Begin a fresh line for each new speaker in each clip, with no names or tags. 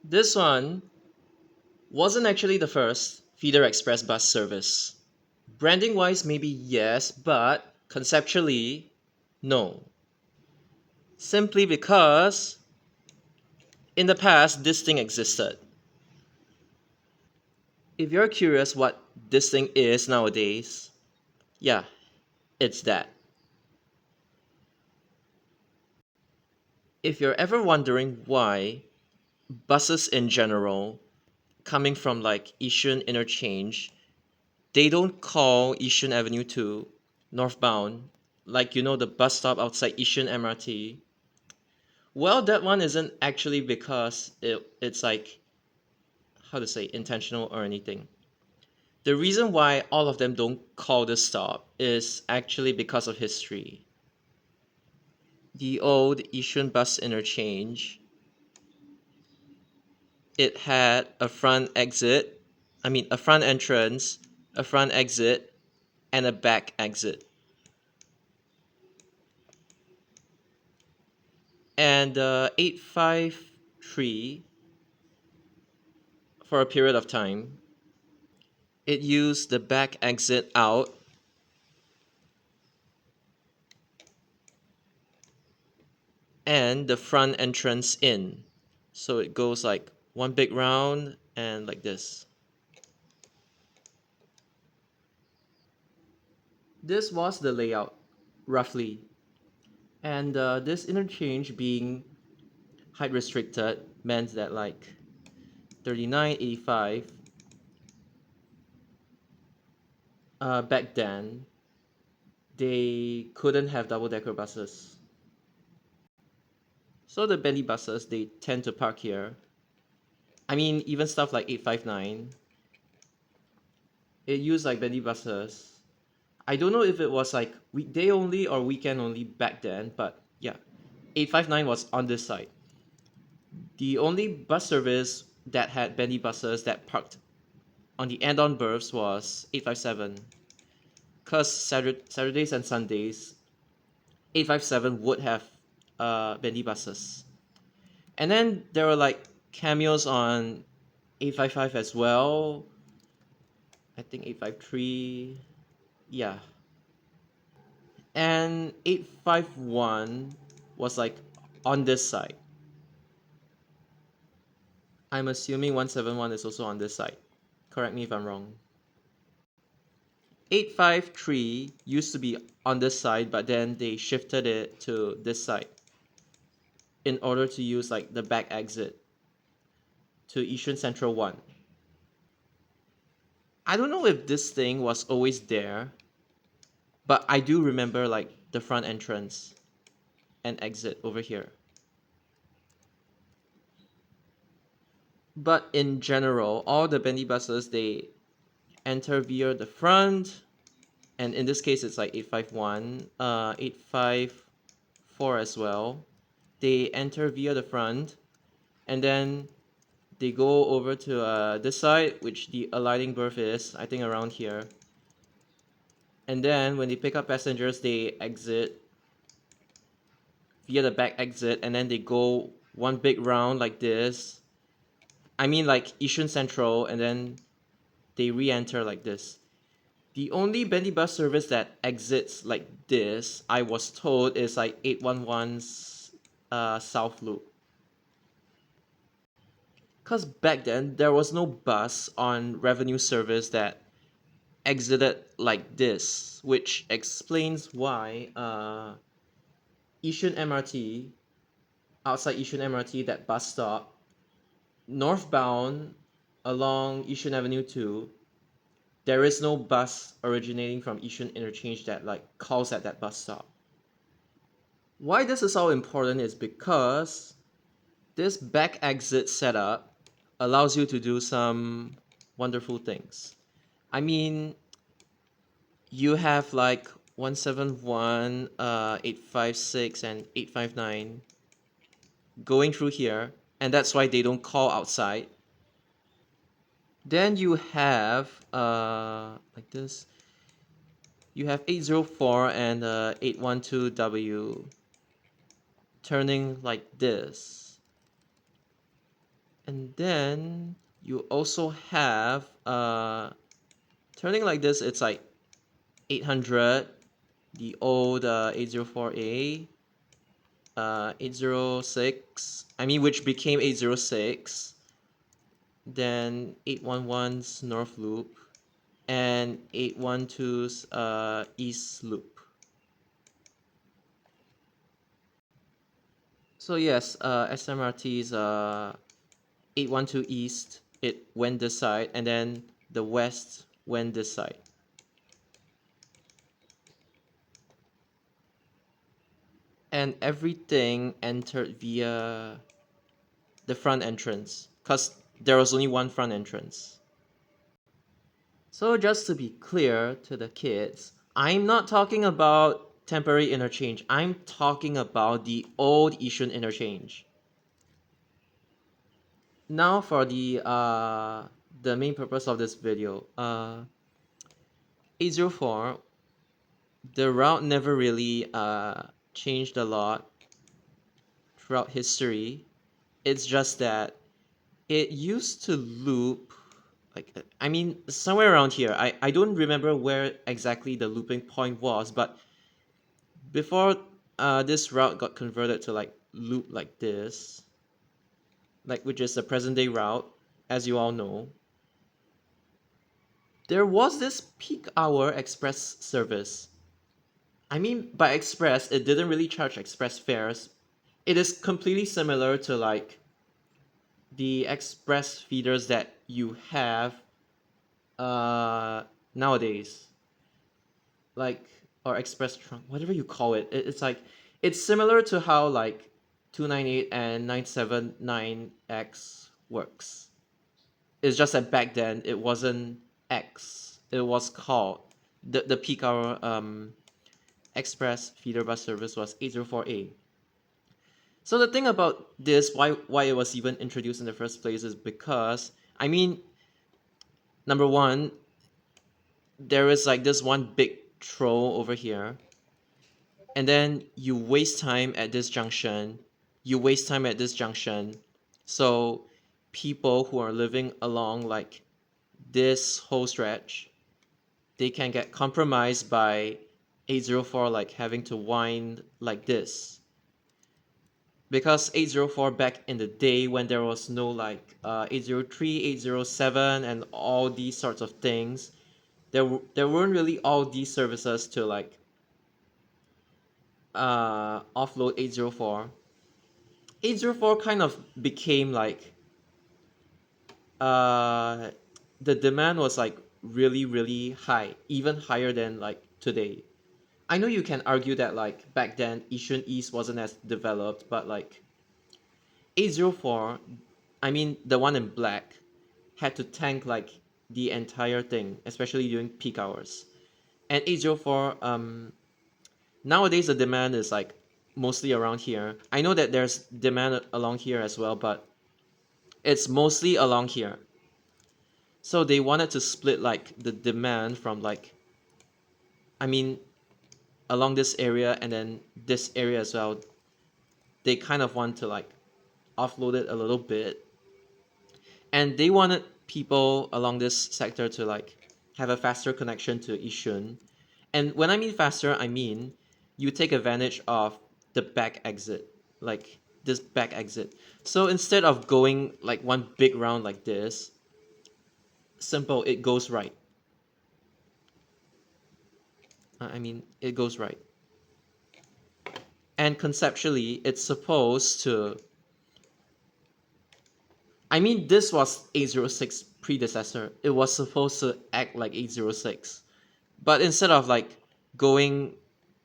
This one wasn't actually the first feeder express bus service. Branding wise, maybe yes, but conceptually, no. Simply because in the past, this thing existed. If you're curious what this thing is nowadays, yeah, it's that. If you're ever wondering why buses in general, coming from like Yishun interchange, they don't call Yishun Avenue 2 northbound, like the bus stop outside Yishun MRT. Well, that one isn't actually because it's like, how to say, intentional or anything. The reason why all of them don't call this stop is actually because of history. The old Yishun bus interchange, it had a front exit, a front entrance, a front exit, and a back exit. And 853, for a period of time, it used the back exit out and the front entrance in. So it goes like one big round and like this. This was the layout, roughly. And this interchange being height restricted meant that like 3985 back then they couldn't have double decker buses. So the bendy buses they tend to park here. Even stuff like 859, it used like bendy buses. I don't know if it was like weekday only or weekend only back then, but yeah, 859 was on this side. The only bus service that had bendy buses that parked on the end-on berths was 857. Because Saturdays and Sundays, 857 would have bendy buses. And then there were like cameos on 855 as well. I think 853. Yeah. And 851 was like on this side. I'm assuming 171 is also on this side. Correct me if I'm wrong. 853 used to be on this side, but then they shifted it to this side in order to use like the back exit to Yishun Central 1. I don't know if this thing was always there, but I do remember like the front entrance and exit over here. But in general, all the bendy buses they enter via the front, and in this case it's like 851, 854 as well. They enter via the front, and then they go over to this side, which the alighting berth is, I think around here. And then when they pick up passengers, they exit via the back exit, and then they go one big round like this. Like Yishun Central, and then they re-enter like this. The only bendy bus service that exits like this, I was told, is like 811's South Loop. Because back then, there was no bus on revenue service that exited like this, which explains why Yishun MRT, outside Yishun MRT, that bus stop, northbound along Yishun Avenue 2, there is no bus originating from Yishun interchange that like calls at that bus stop. Why this is all important is because this back exit setup allows you to do some wonderful things. I mean, you have like 171, 856, and 859 going through here, and that's why they don't call outside. Then you have like this. You have 804 and 812W turning like this. And then you also have turning like this, it's like 800, the old 804A, 806, I mean, which became 806, then 811's north loop, and 812's east loop. So yes, SMRT's 812 east, it went this side, and then the west went this side. And everything entered via the front entrance, because there was only one front entrance. So just to be clear to the kids, I'm not talking about temporary interchange. I'm talking about the old Yishun interchange. Now for the main purpose of this video. 804, the route never really changed a lot throughout history. It's just that it used to loop, like, I mean, somewhere around here. I don't remember where exactly the looping point was, but before this route got converted to like loop like this, like, which is the present day route, as you all know, there was this peak hour express service. I mean, by express, it didn't really charge express fares. It is completely similar to like the express feeders that you have nowadays, like, or express trunk, whatever you call it. It's like, it's similar to how like 298 and 979X works. It's just that back then it wasn't X, it was called the peak hour express feeder bus service was 804A. So the thing about this, why it was even introduced in the first place, is because, I mean, number one, there is like this one big troll over here, and then you waste time at this junction, so people who are living along like this whole stretch, they can get compromised by 804 like having to wind like this, because 804 back in the day, when there was no like 803, 807 and all these sorts of things, there weren't really all these services to like offload 804. 804 kind of became like uh the demand was like really really high, even higher than like today. I know you can argue that like back then Yishun East wasn't as developed, but like 804, I mean the one in black, had to tank like the entire thing, especially during peak hours. And 804, nowadays the demand is like mostly around here. I know that there's demand along here as well, but it's mostly along here. So they wanted to split like the demand from like, I mean, along this area and then this area as well. They kind of want to like offload it a little bit, and they wanted people along this sector to like have a faster connection to Yishun. And when I mean faster, I mean you take advantage of the back exit, like this back exit. So instead of going like one big round like this, simple, it goes right. I mean, it goes right. And conceptually, it's supposed to. I mean, this was 806 predecessor. It was supposed to act like 806. But instead of like going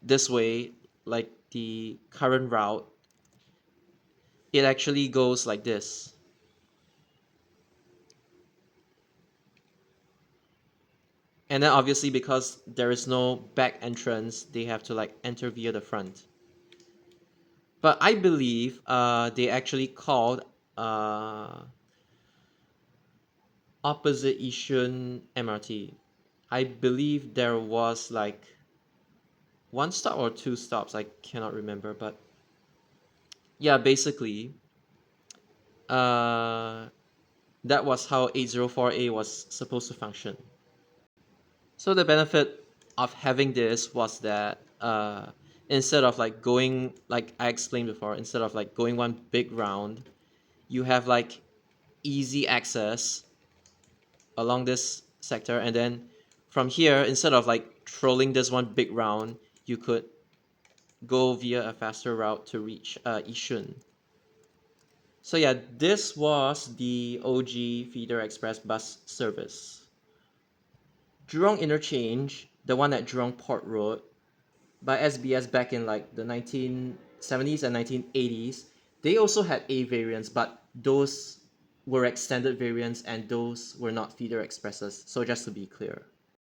this way, like the current route, it actually goes like this. And then obviously, because there is no back entrance, they have to like enter via the front. But I believe they actually called opposite Yishun MRT. I believe there was like one stop or two stops, I cannot remember, but yeah, basically That was how 804A was supposed to function. So the benefit of having this was that instead of like going, like I explained before, instead of like going one big round, you have like easy access along this sector, and then from here, instead of like trolling this one big round, you could go via a faster route to reach Yishun. So yeah, this was the OG Feeder Express bus service. Jurong Interchange, the one at Jurong Port Road, by SBS back in like the 1970s and 1980s, they also had A variants, but those were extended variants and those were not feeder expresses. So just to be clear.